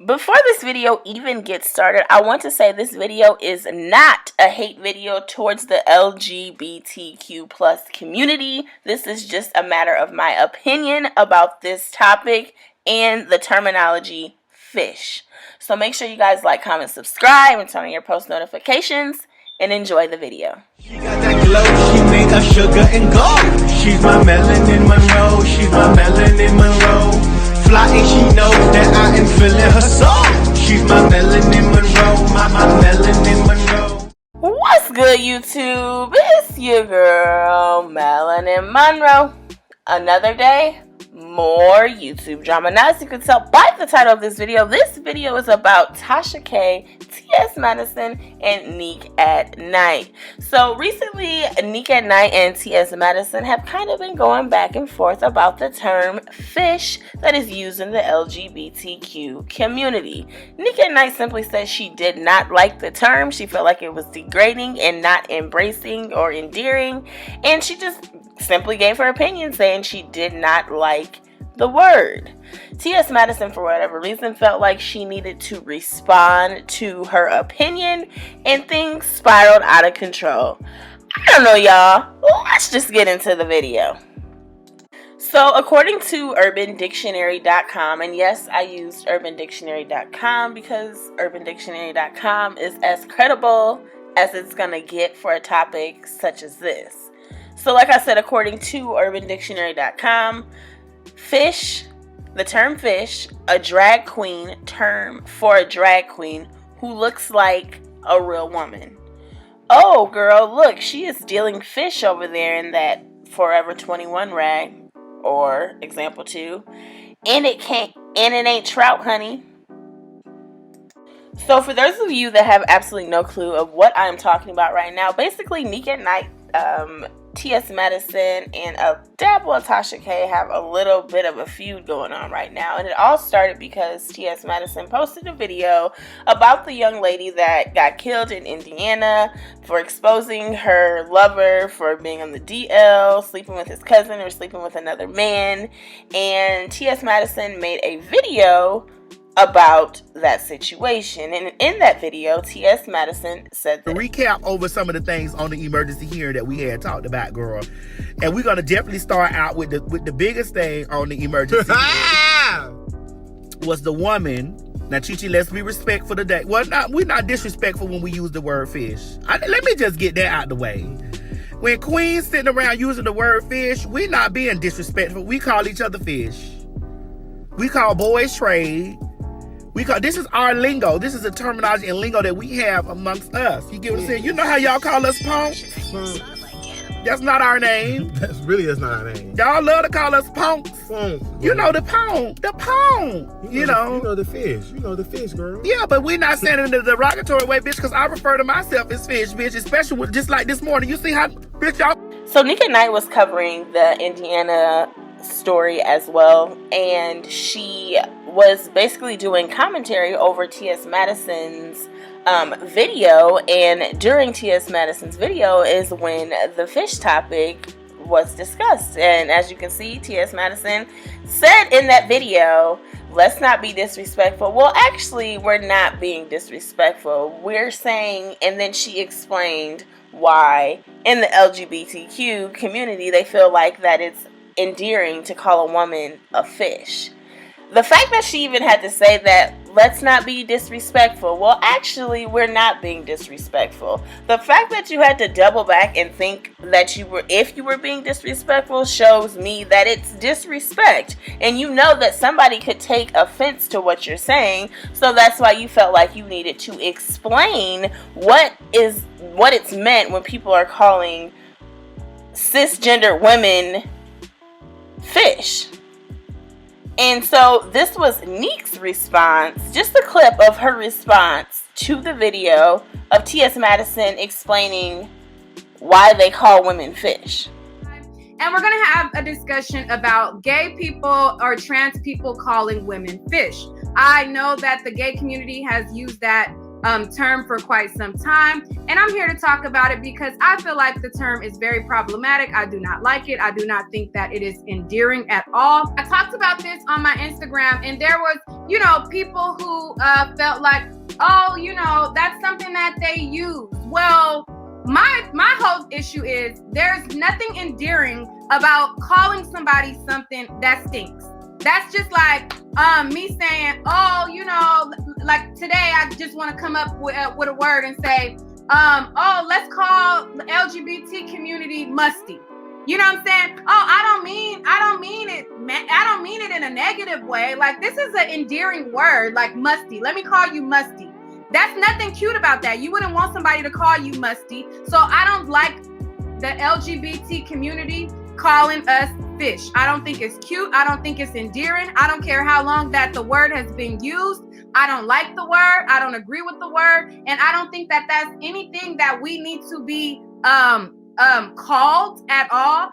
Before this video even gets started, I want to say this video is not a hate video towards the LGBTQ plus community. This is just a matter of my opinion about this topic and the terminology fish. So make sure you guys like, comment, subscribe, and turn on your post notifications, and enjoy the video. She got that glow, she made of sugar and gold. She's my melanin Monroe, she's my melanin Monroe. Fly and she knows that I am feeling her soul. She's my melanin Monroe, my melanin Monroe. What's good, YouTube? It's your girl, Melanin Monroe. Another day, more YouTube drama. Now, as you can tell by the title of this video is about Tasha K, tsmadison, and Nique at Nite. So recently, Nique at Nite and tsmadison have kind of been going back and forth about the term fish that is used in the LGBTQ community. Nique at Nite simply says she did not like the term. She felt like it was degrading and not embracing or endearing, and she just simply gave her opinion saying she did not like the word. tsmadison, for whatever reason, felt like she needed to respond to her opinion, and things spiraled out of control. I don't know, y'all. Let's just get into the video. So, according to urbandictionary.com, and yes, I used urbandictionary.com because urbandictionary.com is as credible as it's gonna get for a topic such as this. So, like I said, according to urbandictionary.com, fish, the term fish, a drag queen term for a drag queen who looks like a real woman. Oh, girl, look, she is dealing fish over there in that Forever 21 rag, or example 2, and it ain't trout, honey. So for those of you that have absolutely no clue of what I'm talking about right now, basically Nique at Nite, tsmadison, and a dabble of Tasha K have a little bit of a feud going on right now. And it all started because tsmadison posted a video about the young lady that got killed in Indiana for exposing her lover for being on the DL, sleeping with his cousin, or sleeping with another man. And tsmadison made a video about that situation, and in that video, tsmadison said that recap over some of the things on the emergency hearing that we had talked about, girl. And we're gonna definitely start out with the biggest thing on the emergency was the woman. Now, Chichi, let's be respectful today. Well, we're not disrespectful when we use the word fish. Let me just get that out the way. When queens sitting around using the word fish, we're not being disrespectful. We call each other fish. We call boys trade. This is our lingo. This is a terminology and lingo that we have amongst us. You get what I'm saying? You know how y'all call us punks? That's not our name. That's not our name. Y'all love to call us punks. You know the punk. You know the fish. You know the fish, girl. Yeah, but we're not saying it in a derogatory way, bitch, because I refer to myself as fish, bitch, especially with, just like this morning. You see how, bitch, y'all. So Nique at Nite was covering the Indiana story as well, and she was basically doing commentary over tsmadison's video, and during tsmadison's video is when the fish topic was discussed. And as you can see, tsmadison said in that video, let's not be disrespectful. Well, actually, we're not being disrespectful. We're saying, and then she explained why in the LGBTQ community they feel like that it's endearing to call a woman a fish. The fact that she even had to say that, let's not be disrespectful. Well, actually, we're not being disrespectful. The fact that you had to double back and think that if you were being disrespectful shows me that it's disrespect. And you know that somebody could take offense to what you're saying. So that's why you felt like you needed to explain what it's meant when people are calling cisgender women fish. And so this was Nique's response, just a clip of her response to the video of tsmadison explaining why they call women fish. And we're going to have a discussion about gay people or trans people calling women fish. I know that the gay community has used that term for quite some time, and I'm here to talk about it because I feel like the term is very problematic. I do not like it. I do not think that it is endearing at all. I talked about this on my Instagram, and there was, people who felt like, oh, that's something that they use. Well, my whole issue is there's nothing endearing about calling somebody something that stinks. That's just like me saying, oh, like today I just want to come up with a word and say, let's call the LGBT community musty. You know what I'm saying? Oh, I don't mean it in a negative way. Like, this is an endearing word, like musty. Let me call you musty. That's nothing cute about that. You wouldn't want somebody to call you musty. So I don't like the LGBT community calling us fish. I don't think it's cute. I don't think it's endearing. I don't care how long that the word has been used. I don't like the word. I don't agree with the word. And I don't think that that's anything that we need to be called at all.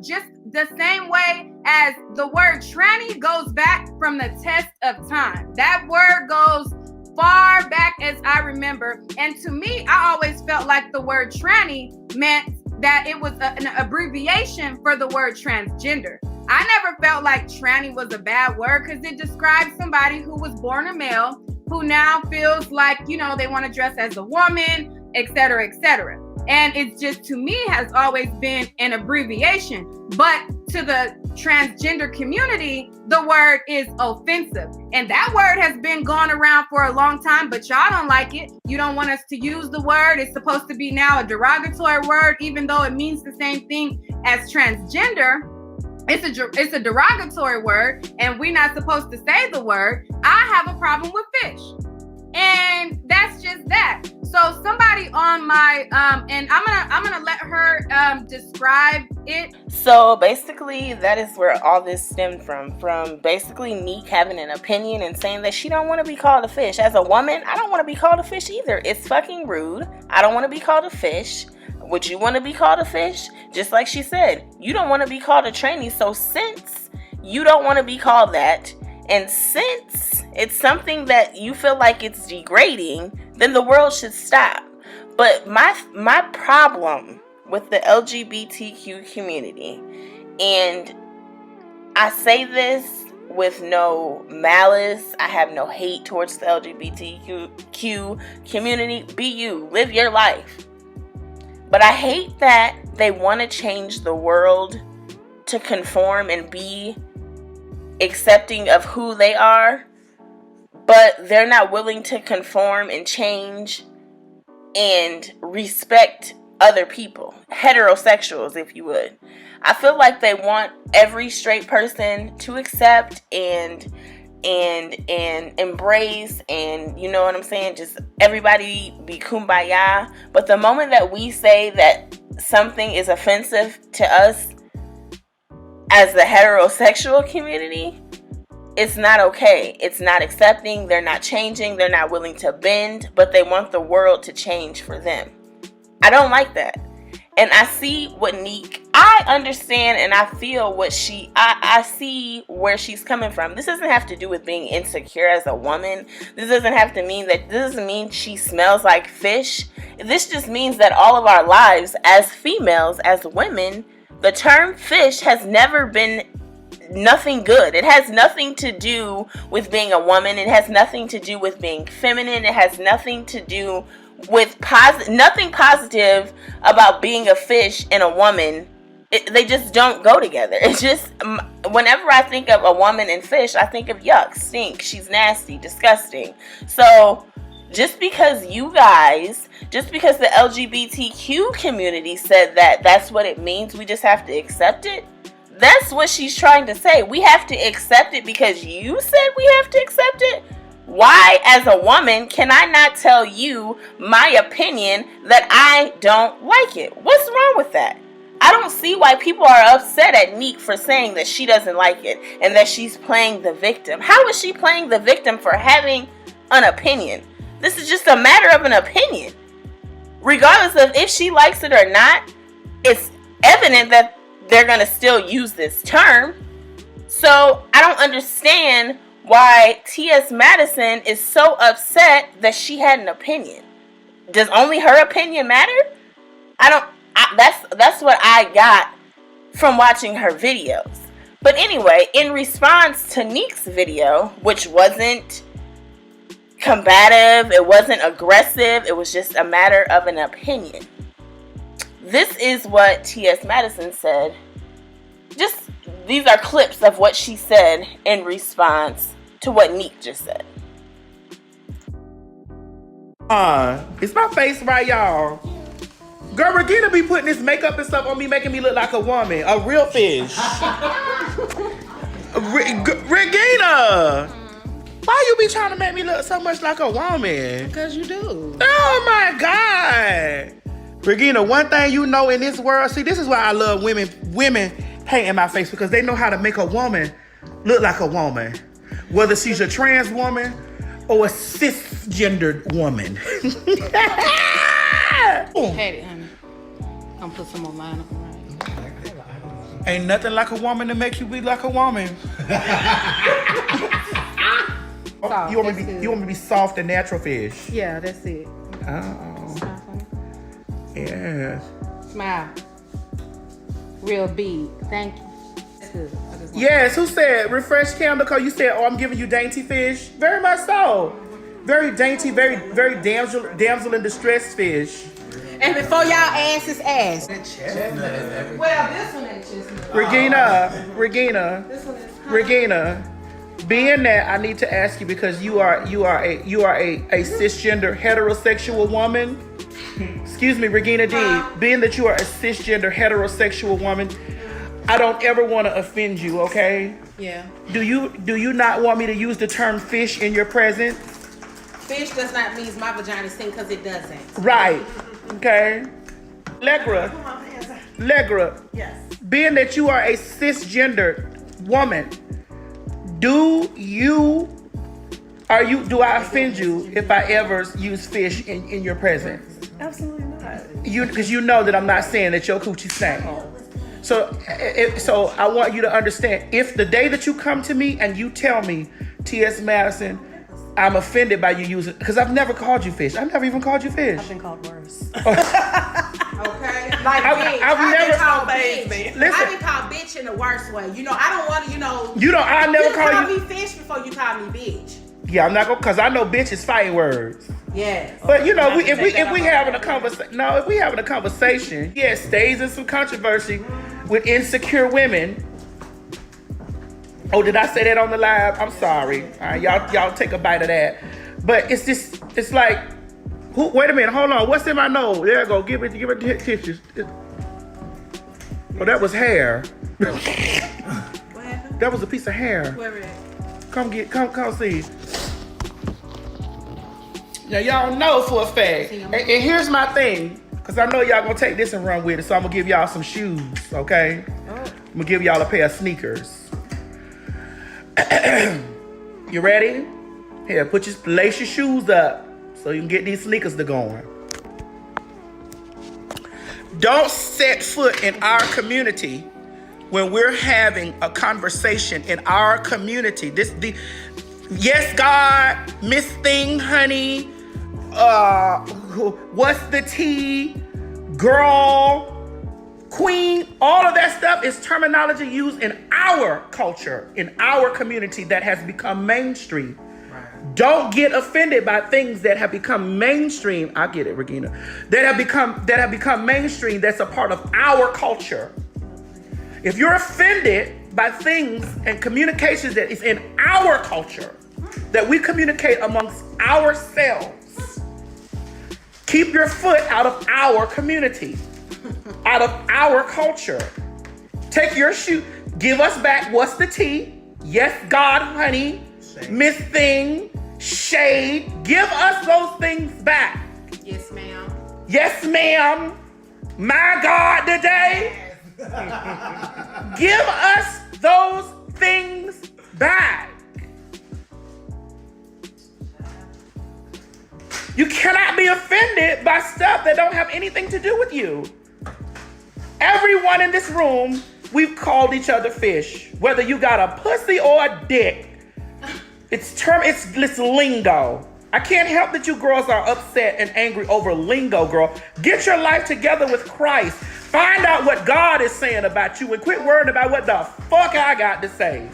Just the same way as the word tranny goes back from the test of time. That word goes far back as I remember. And to me, I always felt like the word tranny meant that it was an abbreviation for the word transgender. I never felt like tranny was a bad word because it describes somebody who was born a male who now feels like, they want to dress as a woman, etc., etc. And it's just, to me, has always been an abbreviation. But to the transgender community, the word is offensive. And that word has been going around for a long time, but y'all don't like it. You don't want us to use the word. It's supposed to be now a derogatory word, even though it means the same thing as transgender. It's a derogatory word, and we're not supposed to say the word. I have a problem with fish. And that's just that. So somebody on my and I'm gonna let her describe it. So basically, that is where all this stemmed from basically Nique having an opinion and saying that she don't want to be called a fish. As a woman, I don't want to be called a fish either. It's fucking rude. I don't want to be called a fish. Would you want to be called a fish? Just like she said, you don't want to be called a tranny. So since you don't want to be called that, and since it's something that you feel like it's degrading, then the world should stop. But my problem with the LGBTQ community, and I say this with no malice, I have no hate towards the LGBTQ community. Be you, live your life. But I hate that they want to change the world to conform and be accepting of who they are, but they're not willing to conform and change and respect other people, heterosexuals, if you would. I feel like they want every straight person to accept and embrace, and you know what I'm saying, just everybody be kumbaya. But the moment that we say that something is offensive to us as the heterosexual community, it's not okay. It's not accepting. They're not changing. They're not willing to bend, but they want the world to change for them. I don't like that. And I see what Nique, I understand and I feel what I see where she's coming from. This doesn't have to do with being insecure as a woman. This doesn't mean she smells like fish. This just means that all of our lives as females, as women, the term fish has never been nothing good. It has nothing to do with being a woman. It has nothing to do with being feminine. It has nothing to do with nothing positive about being a fish and a woman. They just don't go together. It's just, whenever I think of a woman and fish, I think of yuck, stink, she's nasty, disgusting. So just because the LGBTQ community said that that's what it means, we just have to accept it. That's what she's trying to say. We have to accept it because you said we have to accept it. Why, as a woman, can I not tell you my opinion that I don't like it? What's wrong with that? I don't see why people are upset at Nique for saying that she doesn't like it and that she's playing the victim. How is she playing the victim for having an opinion? This is just a matter of an opinion. Regardless of if she likes it or not, it's evident that they're going to still use this term. So I don't understand why T.S. Madison is so upset that she had an opinion. Does only her opinion matter? That's what I got from watching her videos. But anyway, in response to Nique's video, which wasn't combative, it wasn't aggressive, it was just a matter of an opinion. This is what T.S. Madison said. These are clips of what she said in response to what Nique just said. Is my face right, y'all? Girl, Regina be putting this makeup and stuff on me, making me look like a woman. A real fish. Regina! Why you be trying to make me look so much like a woman? Because you do. Oh my God. Regina, one thing you know in this world, see, this is why I love women painting my face, because they know how to make a woman look like a woman. Whether she's a trans woman or a cisgendered woman. Had it, honey. I'm gonna put some more line up around. Ain't nothing like a woman to make you be like a woman. Soft, you want me to be soft and natural fish? Yeah, that's it. Oh. Smile for me. Yes. Smile. Real big. Thank you. That's good. Yes, who said refresh candle? Because you said, oh, I'm giving you dainty fish. Very much so. Very dainty, very damsel in distress fish. And before y'all asses ask. Well, this one ain't chestnut. Regina. Being that, I need to ask you, because you are a cisgender heterosexual woman. Excuse me, Regina D. Being that you are a cisgender heterosexual woman, I don't ever want to offend you, okay? Yeah. Do you not want me to use the term fish in your presence? Fish does not mean my vagina stink, because it doesn't. Right. Okay. Legra. Yes. Being that you are a cisgender woman, do I offend you if I ever use fish in your presence? Absolutely not. Because you know that I'm not saying that your coochie stank. So I want you to understand, if the day that you come to me and you tell me, T.S. Madison, I'm offended by you using, because I've never called you fish. I've never even called you fish. I've been called worse. Okay? Like, I've never called bitch. Listen. I've been called bitch in the worst way. You know, I don't want to, I never call me fish before you call me bitch. Yeah, I'm not gonna, because I know bitch is fighting words. Yeah. But if we having a conversation, yeah, stays in some controversy with insecure women. Oh, did I say that on the live? I'm sorry. All right, y'all take a bite of that. But it's like, wait a minute, hold on. What's in my nose? There you go. Give it tissues. Oh, that was hair. What happened? That was a piece of hair. Where it? Come see. Now y'all know for a fact, and here's my thing, because I know y'all gonna take this and run with it, so I'm gonna give y'all some shoes, okay? I'm gonna give y'all a pair of sneakers. You ready? Here, lace your shoes up so you can get these sneakers to going. Don't set foot in our community when we're having a conversation in our community. Yes, God, Miss Thing, honey, what's the tea, girl, queen, all of that stuff is terminology used in our culture, in our community, that has become mainstream. Right. Don't get offended by things that have become mainstream. I get it, Regina. That have become mainstream, that's a part of our culture. If you're offended by things and communications that is in our culture, that we communicate amongst ourselves, keep your foot out of our community, out of our culture. Take your shoe, give us back what's the tea, yes, God, honey, Miss Thing, shade, give us those things back. Yes, ma'am. Yes, ma'am. My God, today. Give us those things back. You cannot be offended by stuff that don't have anything to do with you. Everyone in this room, we've called each other fish. Whether you got a pussy or a dick, It's lingo. I can't help that you girls are upset and angry over lingo, girl. Get your life together with Christ. Find out what God is saying about you and quit worrying about what the fuck I got to say.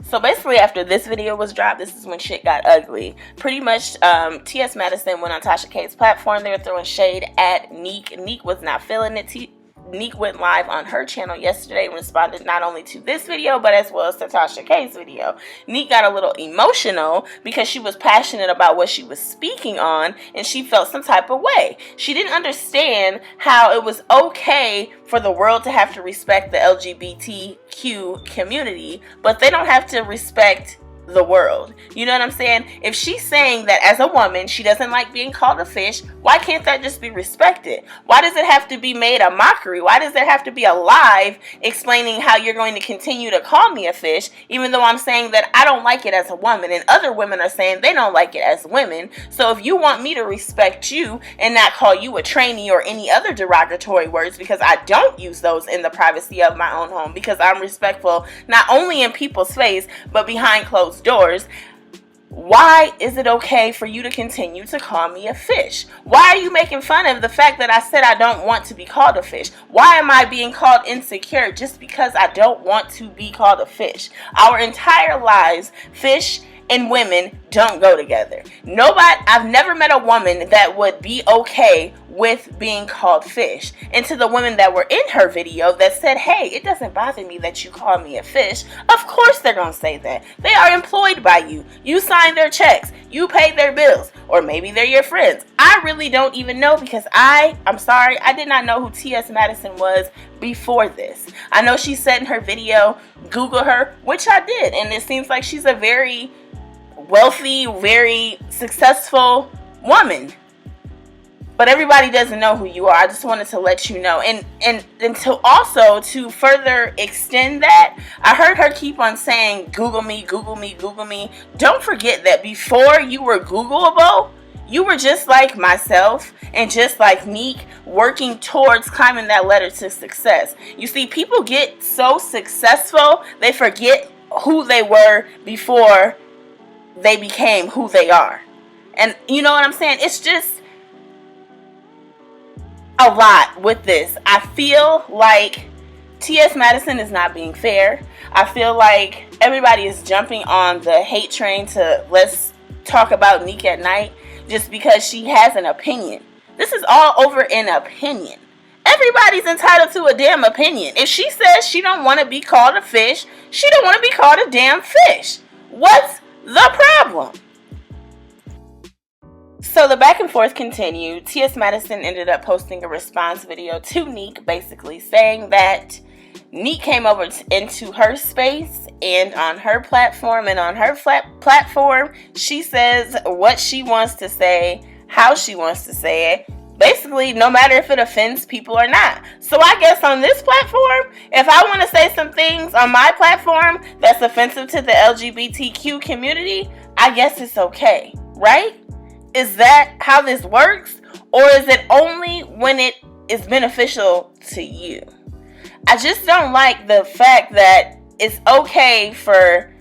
So basically, after this video was dropped, this is when shit got ugly. Pretty much, tsmadison went on Tasha K's platform. They were throwing shade at Nique. Nique was not feeling it. Nique went live on her channel yesterday and responded not only to this video, but as well as to Tasha K's video. Nique got a little emotional because she was passionate about what she was speaking on, and she felt some type of way. She didn't understand how it was okay for the world to have to respect the LGBTQ community, but they don't have to respect the world. You know what I'm saying? If she's saying that as a woman she doesn't like being called a fish, why can't that just be respected? Why does it have to be made a mockery? Why does there have to be a live explaining how you're going to continue to call me a fish, even though I'm saying that I don't like it as a woman and other women are saying they don't like it as women? So if you want me to respect you and not call you a trainee or any other derogatory words, because I don't use those in the privacy of my own home, because I'm respectful not only in people's face but behind closed doors, why is it okay for you to continue to call me a fish? Why are you making fun of the fact that I said I don't want to be called a fish? Why am I being called insecure just because I don't want to be called a fish? Our entire lives, fish and women don't go together. I've never met a woman that would be okay with being called fish. And to the women that were in her video that said, hey, it doesn't bother me that you call me a fish, of course they're gonna say that. They are employed by you. You sign their checks. You pay their bills. Or maybe they're your friends. I really don't even know, because I'm sorry, I did not know who tsmadison was before this. I know she said in her video, Google her, which I did, and it seems like she's a very wealthy, very successful woman. But everybody doesn't know who you are. I just wanted to let you know. And to further extend that, I heard her keep on saying, Google me, Google me, Google me. Don't forget that before you were Googleable, you were just like myself and just like Nique, working towards climbing that ladder to success. You see, people get so successful, they forget who they were before they became who they are. And you know what I'm saying? It's just a lot with this. I feel like tsmadison is not being fair. I feel like everybody is jumping on the hate train to let's talk about Nique at night just because she has an opinion. This is all over an opinion. Everybody's entitled to a damn opinion. If she says she don't want to be called a fish, she don't want to be called a damn fish. What's the problem? So the back and forth continued. tsmadison ended up posting a response video to Nique, basically saying that Nique came over into her space and on her platform, and on her platform she says what she wants to say, how she wants to say it, basically no matter if it offends people or not. So I guess on this platform, if I want to say some things on my platform that's offensive to the LGBTQ community, I guess it's okay, right? Is that how this works? Or is it only when it is beneficial to you? I just don't like the fact that it's okay for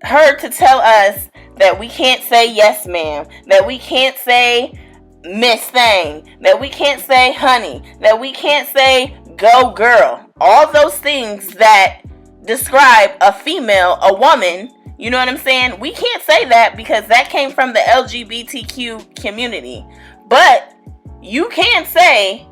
her to tell us that we can't say yes ma'am, that we can't say Miss Thing, that we can't say honey, that we can't say go girl. All those things that describe a female, a woman, you know what I'm saying? We can't say that because that came from the LGBTQ community. But you can say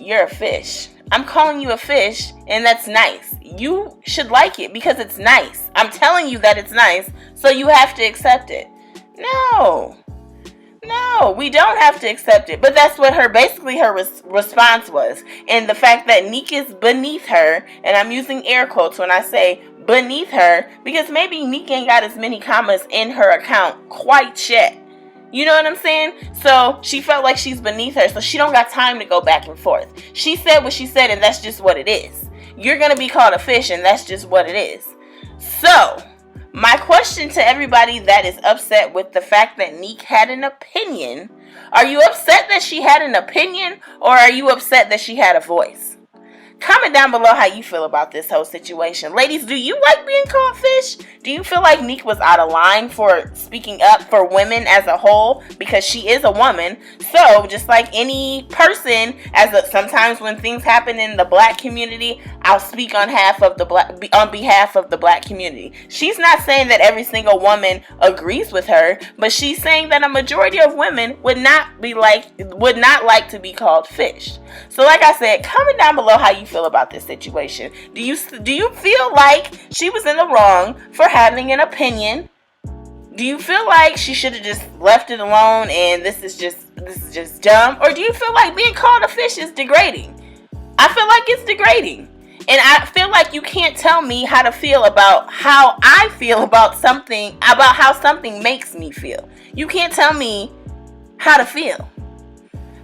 you're a fish. I'm calling you a fish, and that's nice. You should like it because it's nice. I'm telling you that it's nice, so you have to accept it. No, we don't have to accept it. But that's what her response was. And the fact that Nique is beneath her, and I'm using air quotes when I say beneath her, because maybe Nique ain't got as many commas in her account quite yet. You know what I'm saying? So she felt like she's beneath her, so she don't got time to go back and forth. She said what she said, and that's just what it is. You're going to be called a fish, and that's just what it is. So my question to everybody that is upset with the fact that Nique had an opinion, are you upset that she had an opinion, or are you upset that she had a voice? Comment down below how you feel about this whole situation. Ladies, do you like being called fish? Do you feel like Nique was out of line for speaking up for women as a whole? Because she is a woman. So, just like any person, sometimes when things happen in the black community, I'll speak on behalf of the black community. She's not saying that every single woman agrees with her, but she's saying that a majority of women would not like to be called fish. So like I said, comment down below how you feel about this situation. Do you feel like she was in the wrong for having an opinion? Do you feel like she should have just left it alone and this is just dumb? Or do you feel like being called a fish is degrading? I feel like it's degrading. And I feel like you can't tell me how to feel about how I feel about how something makes me feel. You can't tell me how to feel.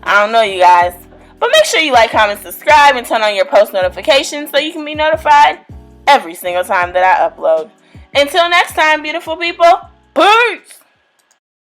I don't know, you guys. But make sure you like, comment, subscribe, and turn on your post notifications so you can be notified every single time that I upload. Until next time, beautiful people, peace!